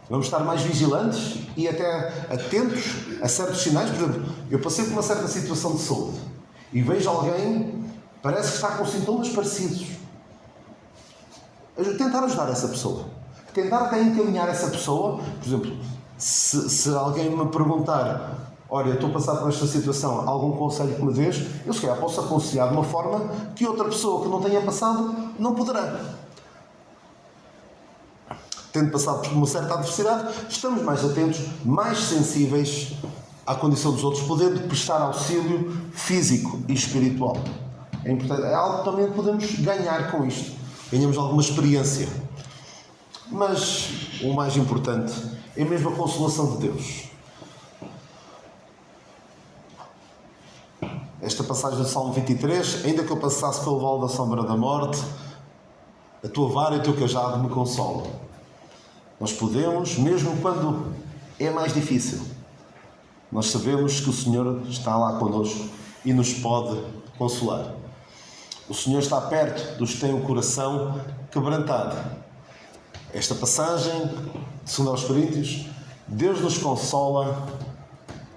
Vamos estar mais vigilantes e até atentos a certos sinais. Por exemplo, eu passei por uma certa situação de saúde e vejo alguém, parece que está com sintomas parecidos. Tentar ajudar essa pessoa. Tentar até encaminhar essa pessoa. Por exemplo, se alguém me perguntar: olha, estou a passar por esta situação, algum conselho que me dês? Eu se calhar posso aconselhar de uma forma que outra pessoa que não tenha passado não poderá. Tendo passado por uma certa adversidade, estamos mais atentos, mais sensíveis à condição dos outros, podendo prestar auxílio físico e espiritual. É importante, é algo que também podemos ganhar com isto. Ganhamos alguma experiência. Mas o mais importante é mesmo a consolação de Deus. Esta passagem do Salmo 23, ainda que eu passasse pelo vale da sombra da morte, A tua vara e o teu cajado me consolam. Nós podemos, mesmo quando é mais difícil, nós sabemos que o Senhor está lá connosco e nos pode consolar. O Senhor está perto dos que têm o coração quebrantado. Esta passagem, segundo aos Coríntios, Deus nos consola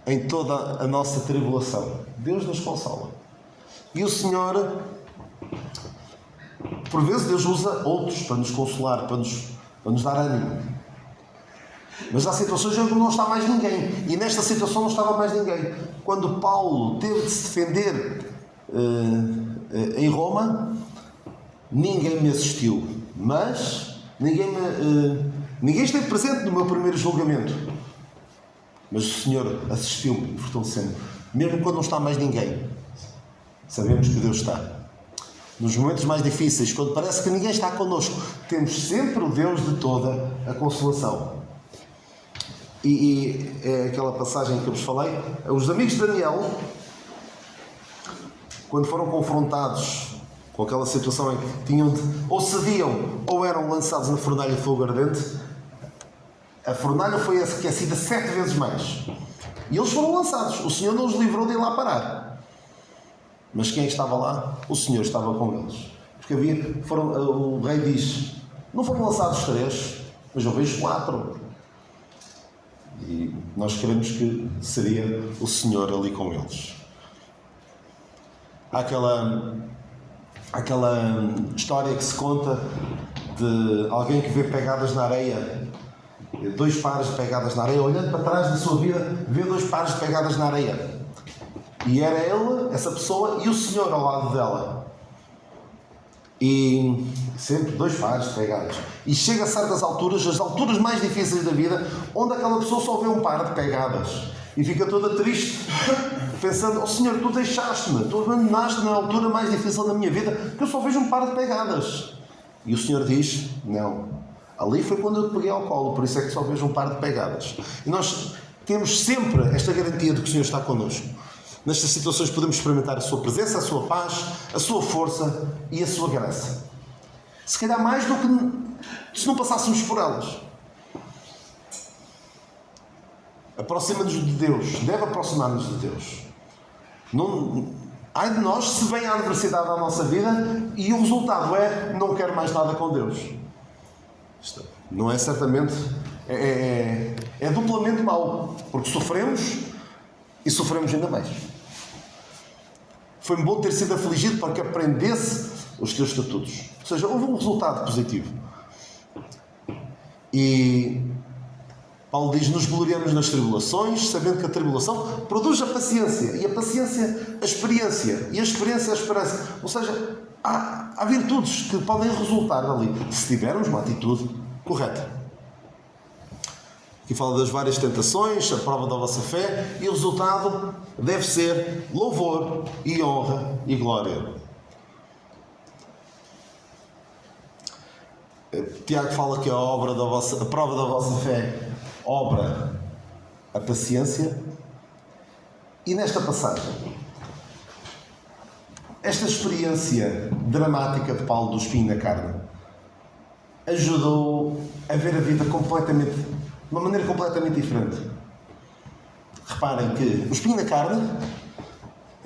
em toda a nossa tribulação. Deus nos consola. E o Senhor, por vezes, Deus usa outros para nos consolar, para nos dar ânimo. Mas há situações em que não está mais ninguém. E nesta situação não estava mais ninguém. Quando Paulo teve de se defender em Roma, ninguém me assistiu. Mas ninguém esteve presente no meu primeiro julgamento. Mas o Senhor assistiu-me, fortalecendo-me. Mesmo quando não está mais ninguém, sabemos que Deus está. Nos momentos mais difíceis, quando parece que ninguém está connosco, temos sempre o Deus de toda a consolação. E é aquela passagem que eu vos falei. Os amigos de Daniel, quando foram confrontados com aquela situação em que tinham ou cediam ou eram lançados na fornalha de fogo ardente, a fornalha foi aquecida 7 vezes mais. E eles foram lançados. O Senhor não os livrou de ir lá parar. Mas quem estava lá? O Senhor estava com eles. Porque o rei diz, não foram lançados 3, mas eu vejo 4. E nós queremos que seria o Senhor ali com eles. Há aquela história que se conta de alguém que vê pegadas na areia, 2 pares de pegadas na areia, olhando para trás da sua vida, vê 2 pares de pegadas na areia. E era ele, essa pessoa, e o Senhor ao lado dela. E sempre 2 pares de pegadas. E chega a certas alturas, as alturas mais difíceis da vida, onde aquela pessoa só vê um par de pegadas. E fica toda triste, pensando, Senhor, tu deixaste-me, tu abandonaste na altura mais difícil da minha vida, que eu só vejo um par de pegadas. E o Senhor diz, não, ali foi quando eu te peguei ao colo, por isso é que só vejo um par de pegadas. E nós temos sempre esta garantia de que o Senhor está connosco. Nestas situações podemos experimentar a sua presença, a sua paz, a sua força e a sua graça. Se calhar mais do que se não passássemos por elas. Aproxima-nos de Deus, deve aproximar-nos de Deus. Ai de nós se vem a adversidade à nossa vida e o resultado é não quero mais nada com Deus. Isto não é certamente, é duplamente mau, porque sofremos e sofremos ainda mais. Foi-me bom ter sido afligido para que aprendesse os teus estatutos. Ou seja, houve um resultado positivo. E Paulo diz, nos gloriamos nas tribulações, sabendo que a tribulação produz a paciência, e a paciência a experiência, e a experiência a esperança. Ou seja, há virtudes que podem resultar dali, se tivermos uma atitude correta. Aqui fala das várias tentações, a prova da vossa fé, e o resultado deve ser louvor e honra e glória. Tiago fala que a prova da vossa fé obra a paciência. E nesta passagem, esta experiência dramática de Paulo do espinho na carne ajudou a ver a vida de uma maneira completamente diferente. Reparem que o espinho na carne,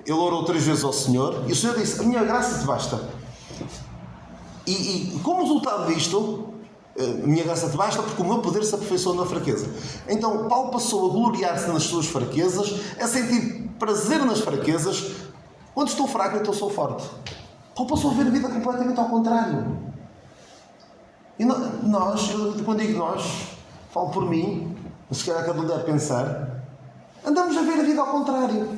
ele orou 3 vezes ao Senhor e o Senhor disse, a minha graça te basta. E como resultado disto, a minha graça te basta porque o meu poder se aperfeiçoa na fraqueza. Então Paulo passou a gloriar-se nas suas fraquezas, a sentir prazer nas fraquezas. Quando estou fraco, então sou forte. Paulo passou a ver a vida completamente ao contrário. E nós, quando digo nós, falo por mim, se calhar cada um deve pensar, andamos a ver a vida ao contrário.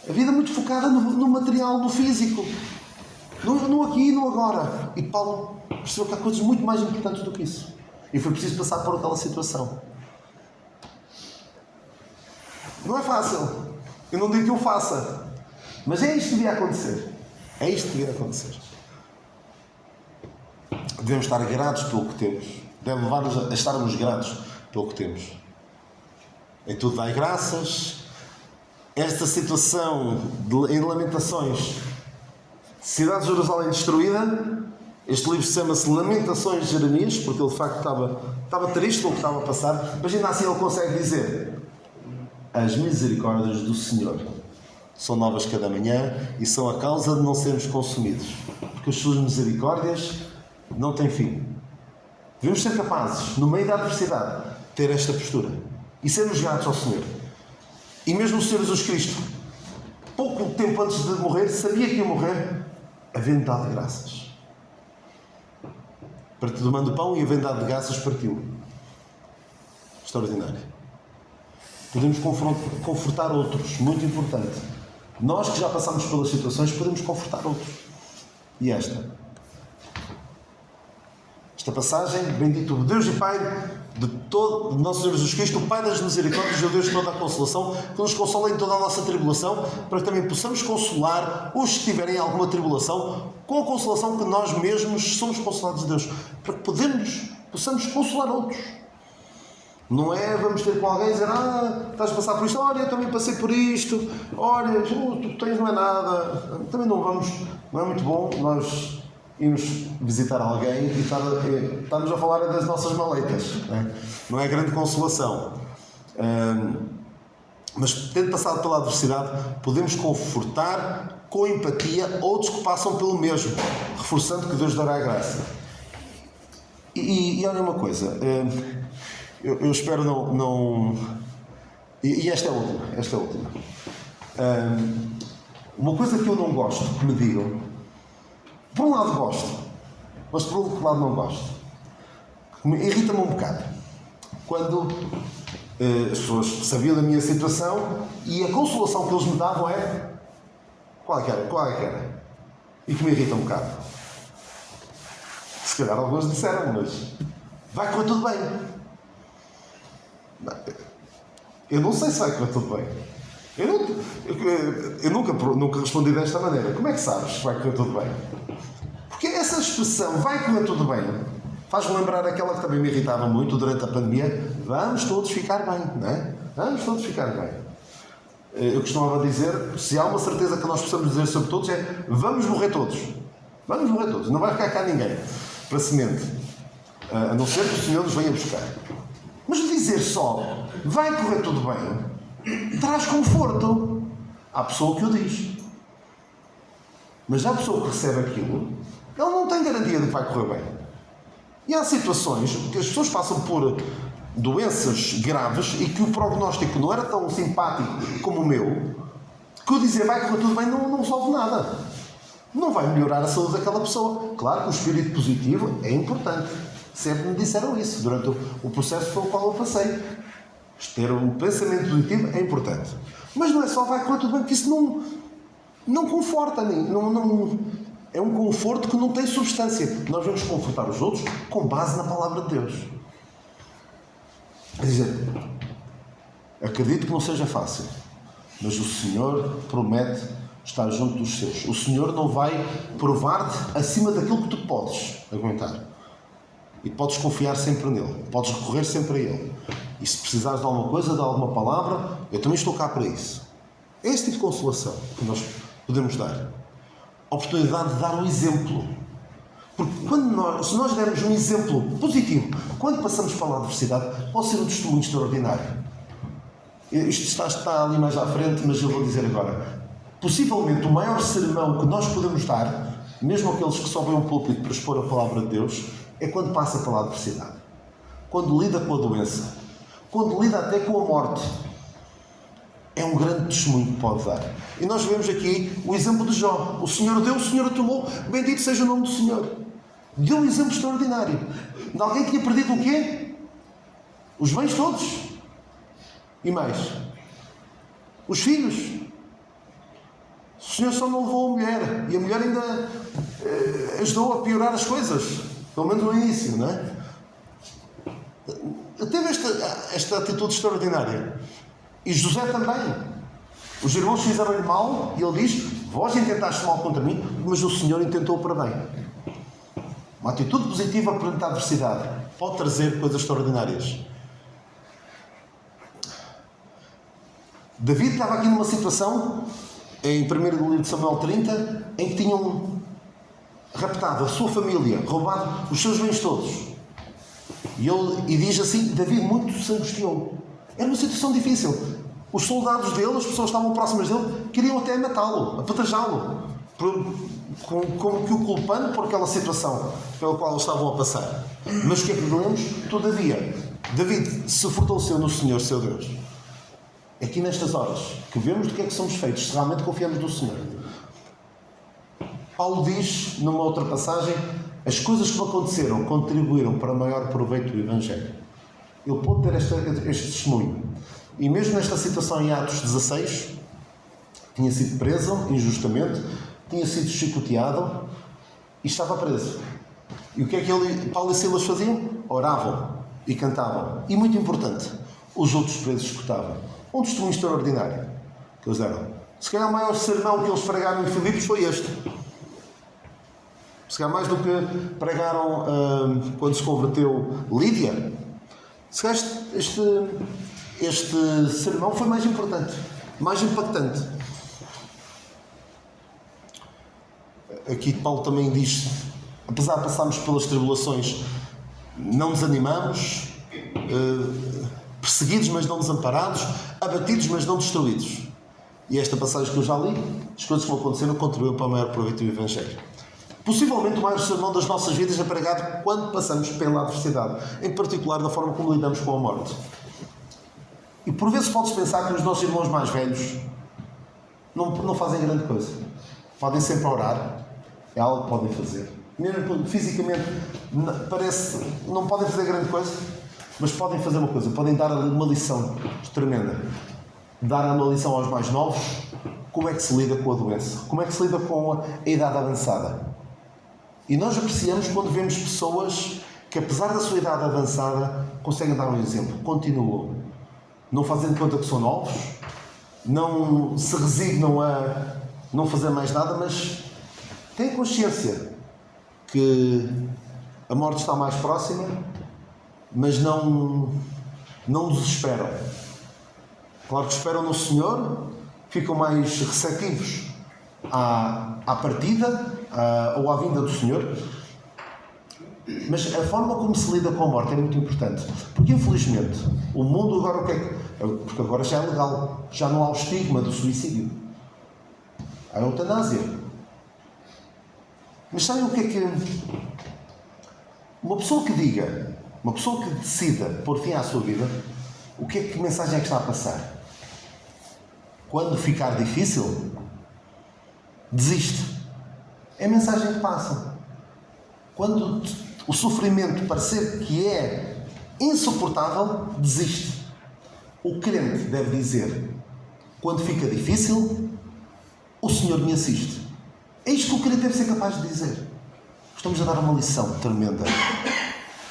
A vida muito focada no material, no físico, no aqui e no agora. E Paulo percebeu que há coisas muito mais importantes do que isso. E foi preciso passar por aquela situação. Não é fácil. Eu não digo que o faça. Mas é isto que devia acontecer. É isto que devia acontecer. Devemos estar gratos pelo que temos. Deve levar-nos a estarmos gratos pelo que temos. Em tudo dai graças. Esta situação em Lamentações, cidade de Jerusalém destruída, Este livro chama-se Lamentações de Jeremias, porque ele de facto estava triste com o que estava a passar, mas ainda assim ele consegue dizer: as misericórdias do Senhor são novas cada manhã e são a causa de não sermos consumidos, porque as suas misericórdias não têm fim. Devemos ser capazes, no meio da adversidade, ter esta postura e sermos gratos ao Senhor. E mesmo o Senhor Jesus Cristo, pouco tempo antes de morrer, sabia que ia morrer, havendo dado graças. Tomando o pão e havendo dado graças, partiu. Extraordinário. Podemos confortar outros, muito importante. Nós que já passamos pelas situações, podemos confortar outros. E esta passagem: bendito o Deus e Pai de nosso Senhor Jesus Cristo, o Pai das misericórdias, o Deus de toda a consolação, que nos consola em toda a nossa tribulação, para que também possamos consolar os que tiverem alguma tribulação, com a consolação que nós mesmos somos consolados de Deus, para que possamos consolar outros. Não é vamos ter com alguém e dizer: estás a passar por isto, olha, eu também passei por isto, olha, tu tens, não é nada. Também não é muito bom nós irmos visitar alguém e estarmos a falar das nossas maleitas. Não é grande consolação. Mas, tendo passado pela adversidade, podemos confortar com empatia outros que passam pelo mesmo, reforçando que Deus dará a graça. E olha uma coisa, eu espero não... E esta é a última. Uma coisa que eu não gosto que me digam, por um lado gosto, mas por outro lado não gosto, irrita-me um bocado, quando as pessoas sabiam da minha situação e a consolação que eles me davam é: qual é que era? E que me irrita um bocado. Se calhar alguns disseram, mas vai correr tudo bem. Eu não sei se vai correr tudo bem. Eu nunca respondi desta maneira. Como é que sabes que vai correr tudo bem? Porque essa expressão, vai correr tudo bem, faz-me lembrar aquela que também me irritava muito durante a pandemia: vamos todos ficar bem, não é? Vamos todos ficar bem. Eu costumava dizer, se há uma certeza que nós possamos dizer sobre todos, é: vamos morrer todos. Vamos morrer todos. Não vai ficar cá ninguém para semente. A não ser que o Senhor nos venha buscar. Mas dizer só, vai correr tudo bem, traz conforto à pessoa que o diz. Mas já a pessoa que recebe aquilo, ele não tem garantia de que vai correr bem. E há situações que as pessoas passam por doenças graves e que o prognóstico não era tão simpático como o meu, que o dizer vai correr tudo bem não resolve nada. Não vai melhorar a saúde daquela pessoa. Claro que o espírito positivo é importante. Sempre me disseram isso durante o processo pelo qual eu passei. Ter um pensamento positivo é importante. Mas não é só vai correr tudo bem, porque isso não conforta. É um conforto que não tem substância. Nós vamos confortar os outros com base na palavra de Deus. Quer dizer, acredito que não seja fácil, mas o Senhor promete estar junto dos seus. O Senhor não vai provar-te acima daquilo que tu podes aguentar. E podes confiar sempre nele. Podes recorrer sempre a ele. E se precisares de alguma coisa, de alguma palavra, eu também estou cá para isso. É este tipo de consolação que nós podemos dar. A oportunidade de dar um exemplo. Porque se nós dermos um exemplo positivo, quando passamos pela adversidade, pode ser um testemunho extraordinário. Isto está ali mais à frente, mas eu vou dizer agora. Possivelmente o maior sermão que nós podemos dar, mesmo aqueles que sobem um púlpito para expor a palavra de Deus, é quando passa pela adversidade. Quando lida com a doença. Quando lida até com a morte. É um grande testemunho que pode dar. E nós vemos aqui o exemplo de Jó. O Senhor deu, o Senhor tomou. Bendito seja o nome do Senhor. Deu um exemplo extraordinário. De alguém que tinha perdido o quê? Os bens todos. E mais. Os filhos. O Senhor só não levou a mulher. E a mulher ainda ajudou a piorar as coisas. Pelo menos no início, não é? Teve esta atitude extraordinária. E José também. Os irmãos fizeram-lhe mal e ele diz: vós intentaste mal contra mim, mas o Senhor intentou para bem. Uma atitude positiva perante a adversidade pode trazer coisas extraordinárias. David estava aqui numa situação, em 1 livro de Samuel 30, em que tinham raptado a sua família, roubado os seus bens todos. E diz assim, Davi muito se angustiou. Era uma situação difícil. Os soldados dele, as pessoas que estavam próximas dele, queriam até matá-lo, apedrejá-lo, como que o culpando por aquela situação pela qual eles estavam a passar. Mas o que é que lemos? Todavia, David se fortaleceu no Senhor, seu Deus. É aqui nestas horas que vemos do que é que somos feitos, se realmente confiamos no Senhor. Paulo diz, numa outra passagem, as coisas que me aconteceram contribuíram para maior proveito do Evangelho. Ele pôde ter este testemunho. E mesmo nesta situação em Atos 16, tinha sido preso injustamente, tinha sido chicoteado e estava preso. E o que é que Paulo e Silas faziam? Oravam e cantavam. E muito importante, os outros presos escutavam. Um testemunho extraordinário que eles deram. Se calhar o maior sermão que eles pregaram em Filipos foi este. Se calhar mais do que pregaram quando se converteu Lídia. Se calhar este sermão foi mais importante, mais impactante. Aqui Paulo também diz, apesar de passarmos pelas tribulações, não desanimamos, perseguidos mas não desamparados, abatidos mas não destruídos. E esta passagem que eu já li, as coisas que vão aconteceram contribuem para o maior proveito do Evangelho. Possivelmente o maior sermão das nossas vidas é pregado quando passamos pela adversidade, em particular da forma como lidamos com a morte. E por vezes podes pensar que os nossos irmãos mais velhos não fazem grande coisa. Podem sempre orar, é algo que podem fazer. Mesmo fisicamente não podem fazer grande coisa, mas podem fazer uma coisa, podem dar uma lição tremenda. Dar uma lição aos mais novos, como é que se lida com a doença, como é que se lida com a idade avançada. E nós apreciamos quando vemos pessoas que, apesar da sua idade avançada, conseguem dar um exemplo, continuam. Não fazendo conta que são novos, não se resignam a não fazer mais nada, mas têm consciência que a morte está mais próxima, mas não desesperam. Claro que esperam no Senhor, ficam mais receptivos à partida ou à vinda do Senhor. Mas a forma como se lida com a morte é muito importante. Porque, infelizmente, o mundo agora o que é que... Porque agora já é legal. Já não há o estigma do suicídio. Há a eutanásia. Mas sabem o que é que... Uma pessoa que diga, uma pessoa que decida pôr fim à sua vida, o que mensagem é que está a passar? Quando ficar difícil, desiste. É a mensagem que passa. Quando o sofrimento parecer que é insuportável, desiste. O crente deve dizer, quando fica difícil, o Senhor me assiste. É isto que o crente deve ser capaz de dizer. Estamos a dar uma lição tremenda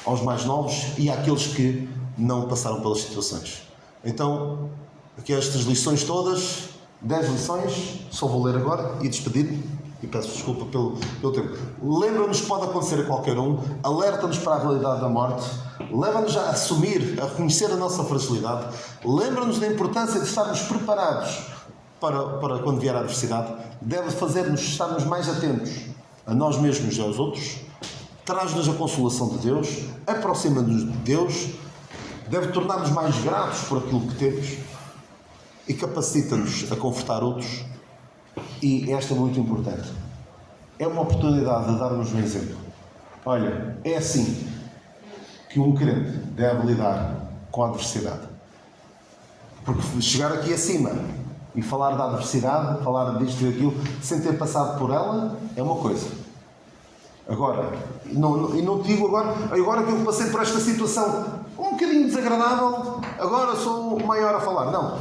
aos mais novos e àqueles que não passaram pelas situações. Então, aqui estas lições todas, 10 lições, só vou ler agora e despedir-me. E peço desculpa pelo tempo. Lembra-nos que pode acontecer a qualquer um, alerta-nos para a realidade da morte, leva-nos a assumir, a reconhecer a nossa fragilidade, lembra-nos da importância de estarmos preparados para quando vier a adversidade, deve fazer-nos estarmos mais atentos a nós mesmos e aos outros, traz-nos a consolação de Deus, aproxima-nos de Deus, deve tornar-nos mais gratos por aquilo que temos e capacita-nos a confortar outros. E esta é muito importante. É uma oportunidade de darmos um exemplo. Olha, é assim que um crente deve lidar com a adversidade. Porque chegar aqui acima e falar da adversidade, falar disto e daquilo, sem ter passado por ela, é uma coisa. Agora, e não te digo agora que eu passei por esta situação um bocadinho desagradável, agora sou o maior a falar. Não.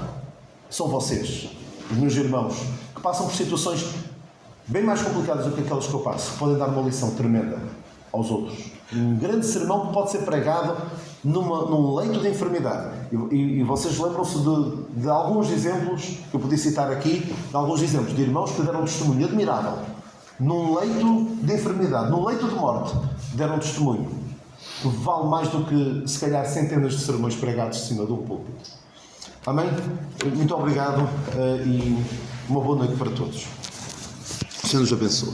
São vocês, os meus irmãos, que passam por situações bem mais complicadas do que aquelas que eu passo, que podem dar uma lição tremenda aos outros. Um grande sermão que pode ser pregado num leito de enfermidade. E vocês lembram-se de alguns exemplos, que eu podia citar aqui, de alguns exemplos de irmãos que deram um testemunho admirável. Num leito de enfermidade, num leito de morte, deram um testemunho. Que vale mais do que, se calhar, centenas de sermões pregados de cima de um púlpito. Amém? Muito obrigado e uma boa noite para todos. O Senhor nos abençoe.